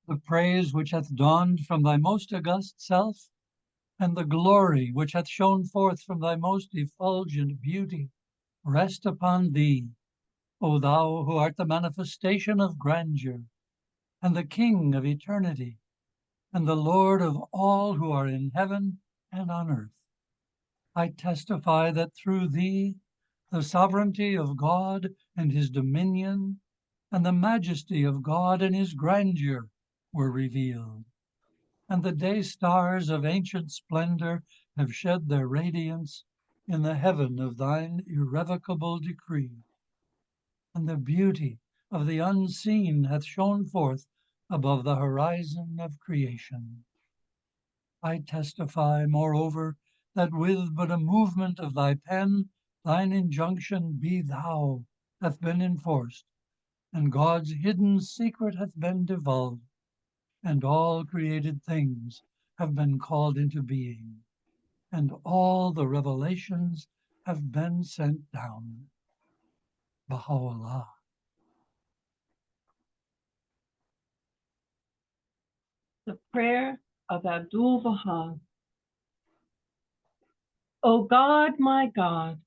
the praise which hath dawned from thy most august self, and the glory which hath shone forth from thy most effulgent beauty, rest upon thee, O thou who art the manifestation of grandeur, and the King of eternity, and the Lord of all who are in heaven and on earth. I testify that through thee the sovereignty of God and his dominion, and the majesty of God and his grandeur were revealed. And the day stars of ancient splendor have shed their radiance in the heaven of thine irrevocable decree. And the beauty of the unseen hath shone forth above the horizon of creation. I testify, moreover, that with but a movement of thy pen, thine injunction, "Be thou," hath been enforced, and God's hidden secret hath been divulged, and all created things have been called into being, and all the revelations have been sent down. Baha'u'llah. The prayer of Abdul Baha. O God, my God,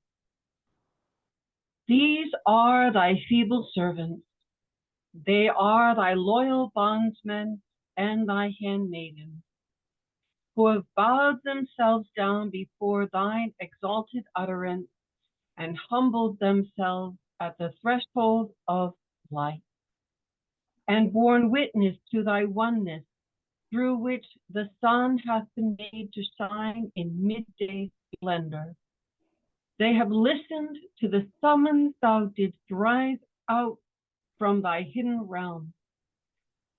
these are thy feeble servants. They are thy loyal bondsmen and thy handmaidens, who have bowed themselves down before thine exalted utterance and humbled themselves at the threshold of light, and borne witness to thy oneness, through which the sun hath been made to shine in midday splendor. They have listened to the summons thou didst drive out from thy hidden realm,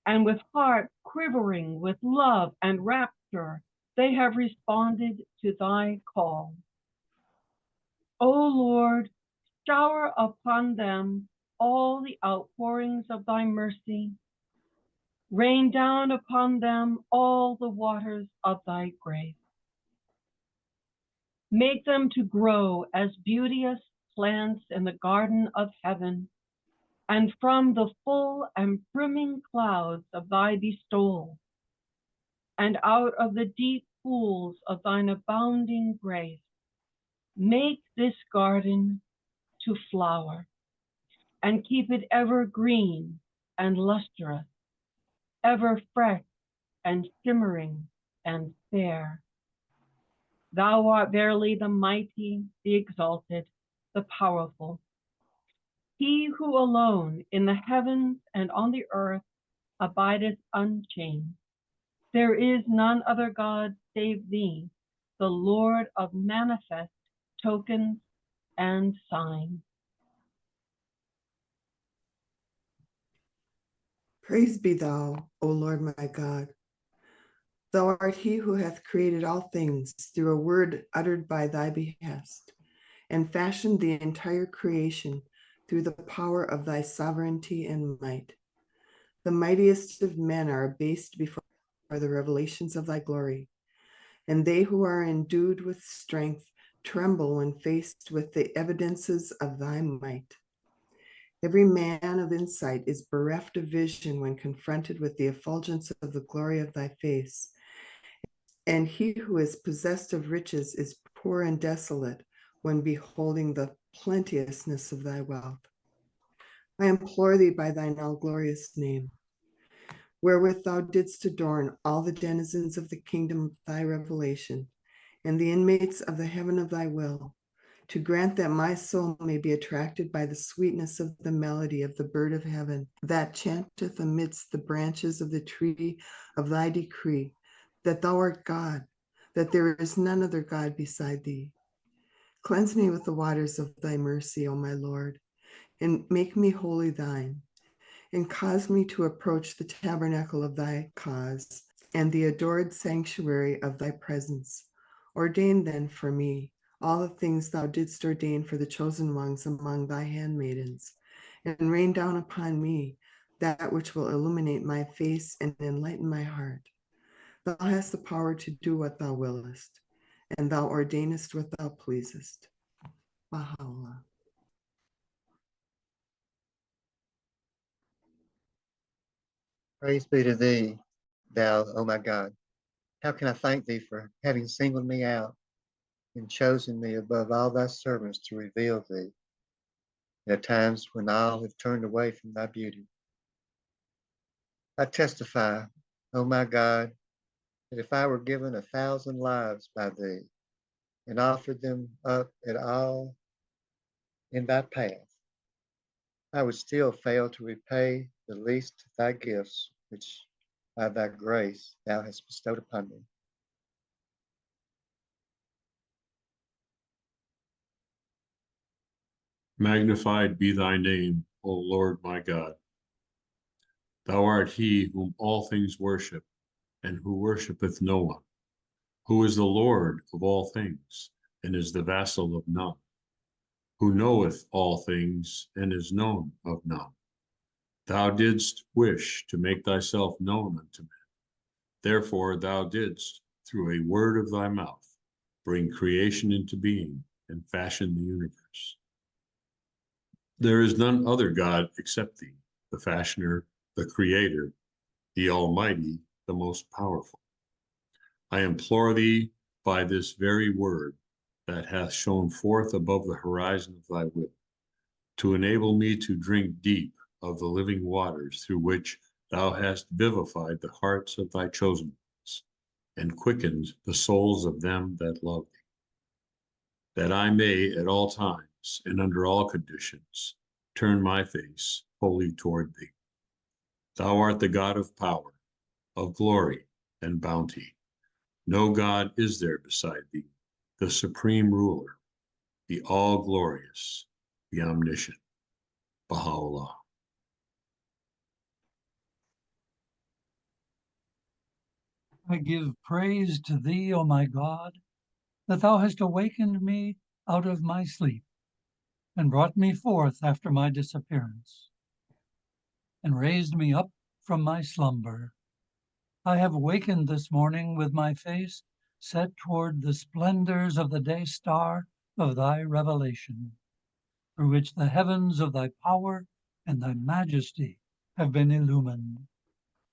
and with heart quivering with love and rapture, they have responded to thy call. O Lord, shower upon them all the outpourings of thy mercy. Rain down upon them all the waters of thy grace. Make them to grow as beauteous plants in the garden of heaven, and from the full and brimming clouds of thy bestowal, and out of the deep pools of thine abounding grace, make this garden to flower, and keep it ever green and lustrous, ever fresh and shimmering and fair. Thou art verily the mighty, the exalted, the powerful. He who alone in the heavens and on the earth abideth unchanged. There is none other God save thee, the Lord of manifest tokens and signs. Praise be thou, O Lord my God. Thou art he who hath created all things through a word uttered by thy behest, and fashioned the entire creation through the power of thy sovereignty and might. The mightiest of men are abased before the revelations of thy glory, and they who are endued with strength tremble when faced with the evidences of thy might. Every man of insight is bereft of vision when confronted with the effulgence of the glory of thy face, and he who is possessed of riches is poor and desolate when beholding the plenteousness of thy wealth. I implore thee by thine all-glorious name, wherewith thou didst adorn all the denizens of the kingdom of thy revelation, and the inmates of the heaven of thy will, to grant that my soul may be attracted by the sweetness of the melody of the bird of heaven that chanteth amidst the branches of the tree of thy decree, that thou art God, that there is none other God beside thee. Cleanse me with the waters of thy mercy, O my Lord, and make me wholly thine, and cause me to approach the tabernacle of thy cause and the adored sanctuary of thy presence. Ordain then for me all the things thou didst ordain for the chosen ones among thy handmaidens, and rain down upon me that which will illuminate my face and enlighten my heart. Thou hast the power to do what thou willest, and thou ordainest what thou pleasest. Baha'u'llah. Praise be to thee, thou, O my God. How can I thank thee for having singled me out and chosen me above all thy servants to reveal thee at times when all have turned away from thy beauty? I testify, O my God, that if I were given 1,000 lives by thee and offered them up at all in thy path, I would still fail to repay the least of thy gifts which by thy grace thou hast bestowed upon me. Magnified be thy name, O Lord my God. Thou art he whom all things worship, and who worshipeth no one, who is the Lord of all things, and is the vassal of none, who knoweth all things, and is known of none. Thou didst wish to make thyself known unto men. Therefore thou didst, through a word of thy mouth, bring creation into being and fashion the universe. There is none other God except thee, the fashioner, the creator, the Almighty, the most powerful. I implore thee by this very word that hath shone forth above the horizon of thy will, to enable me to drink deep of the living waters through which thou hast vivified the hearts of thy chosen ones, and quickened the souls of them that love thee, that I may at all times and under all conditions turn my face wholly toward thee. Thou art the God of power, of glory, and bounty. No God is there beside thee, the supreme ruler, the all-glorious, the omniscient, Baha'u'llah. I give praise to thee, O my God, that thou hast awakened me out of my sleep and brought me forth after my disappearance and raised me up from my slumber. I have wakened this morning with my face set toward the splendors of the day star of thy revelation, through which the heavens of thy power and thy majesty have been illumined,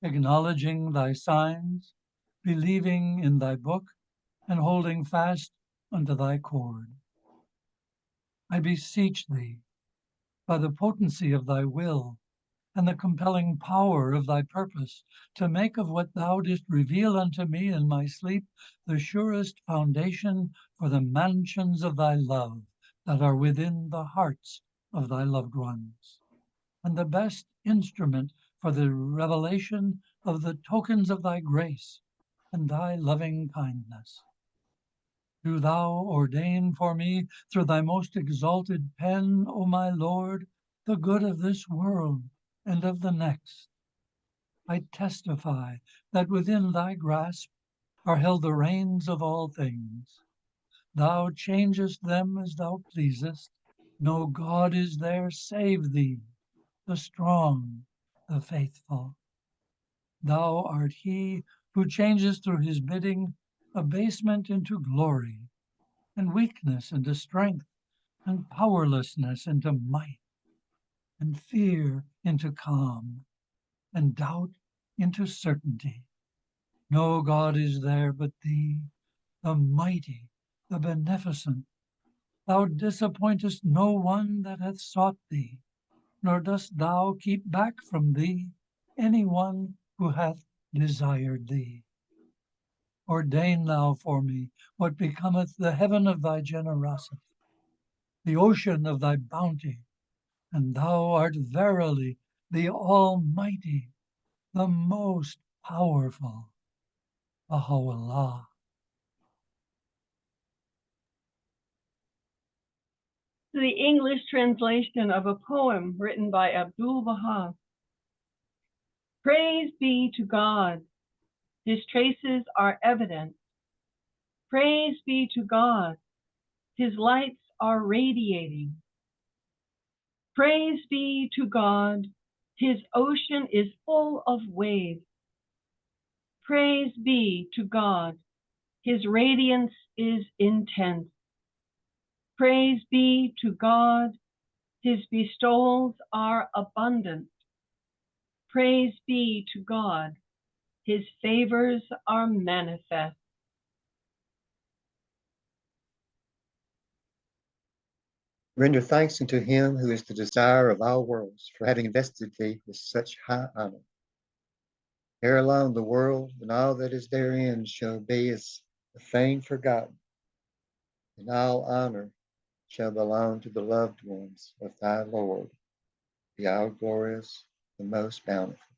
acknowledging thy signs, believing in thy book, and holding fast unto thy cord. I beseech thee, by the potency of thy will and the compelling power of thy purpose, to make of what thou didst reveal unto me in my sleep the surest foundation for the mansions of thy love that are within the hearts of thy loved ones, and the best instrument for the revelation of the tokens of thy grace and thy loving kindness. Do thou ordain for me through thy most exalted pen, O my Lord, the good of this world and of the next. I testify that within thy grasp are held the reins of all things. Thou changest them as thou pleasest. No God is there save thee, the strong, the faithful. Thou art he who changes through his bidding abasement into glory, and weakness into strength, and powerlessness into might, and fear into calm, and doubt into certainty. No God is there but thee, the mighty, the beneficent. Thou disappointest no one that hath sought thee, nor dost thou keep back from thee any one who hath desired thee. Ordain thou for me what becometh the heaven of thy generosity, the ocean of thy bounty, and thou art verily the Almighty, the most powerful. Baha'u'llah. The English translation of a poem written by Abdul Baha. Praise be to God. His traces are evident. Praise be to God. His lights are radiating. Praise be to God. His ocean is full of waves. Praise be to God. His radiance is intense. Praise be to God. His bestowals are abundant. Praise be to God. His favors are manifest. Render thanks unto him who is the desire of all worlds, for having invested thee with such high honor. Ere long the world and all that is therein shall be as a thing forgotten, and all honor shall belong to the loved ones of thy Lord, the all glorious, the most bountiful.